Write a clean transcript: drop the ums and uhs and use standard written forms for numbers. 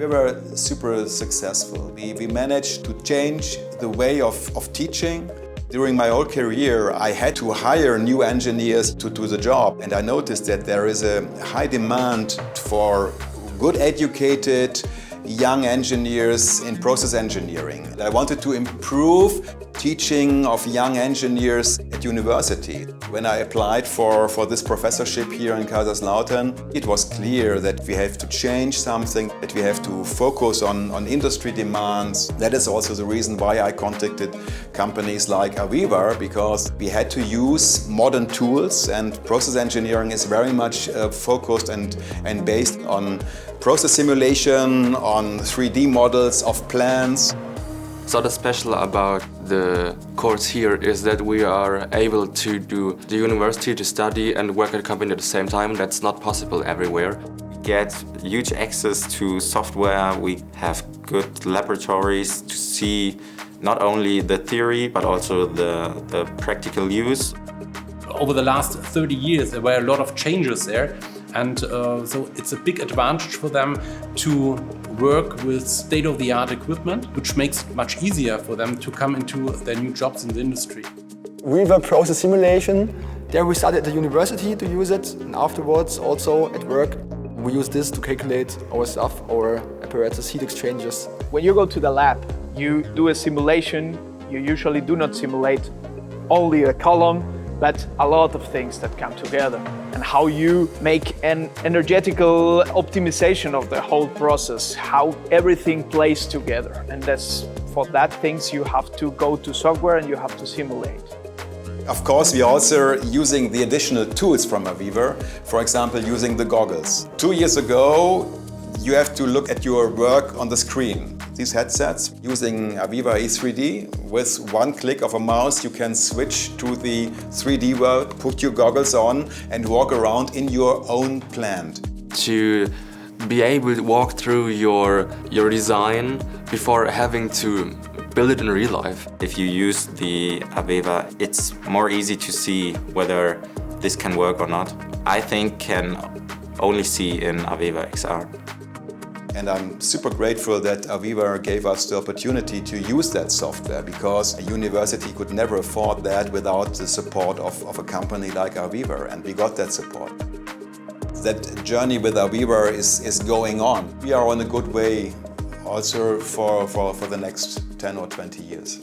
We were super successful. We managed to change the way of teaching. During my whole career, I had to hire new engineers to do the job. And I noticed that there is a high demand for good educated young engineers in process engineering. I wanted to improve teaching of young engineers at university. When I applied for this professorship here in Kaiserslautern, it was clear that we have to change something, that we have to focus on industry demands. That is also the reason why I contacted companies like AVEVA, because we had to use modern tools, and process engineering is very much focused and based on process simulation, on 3D models of plants. So the special about the course here is that we are able to do the university to study and work at a company at the same time. That's not possible everywhere. We get huge access to software. We have good laboratories to see not only the theory but also the practical use. Over the last 30 years there were a lot of changes there, and so it's a big advantage for them to work with state-of-the-art equipment, which makes it much easier for them to come into their new jobs in the industry. AVEVA process simulation, there we started at the university to use it, and afterwards also at work. We use this to calculate our stuff, our apparatus heat exchangers. When you go to the lab, you do a simulation. You usually do not simulate only a column, but a lot of things that come together, and how you make an energetical optimization of the whole process, how everything plays together. And for that things you have to go to software and you have to simulate. Of course, we are also using the additional tools from AVEVA, for example, using the goggles. 2 years ago, you have to look at your work on the screen. These headsets, using AVEVA E3D, with one click of a mouse you can switch to the 3D world, put your goggles on and walk around in your own plant. To be able to walk through your design before having to build it in real life. If you use the AVEVA, it's more easy to see whether this can work or not. I think can only see in AVEVA XR. And I'm super grateful that AVEVA gave us the opportunity to use that software, because a university could never afford that without the support of a company like AVEVA, and we got that support. That journey with AVEVA is going on. We are on a good way also for the next 10 or 20 years.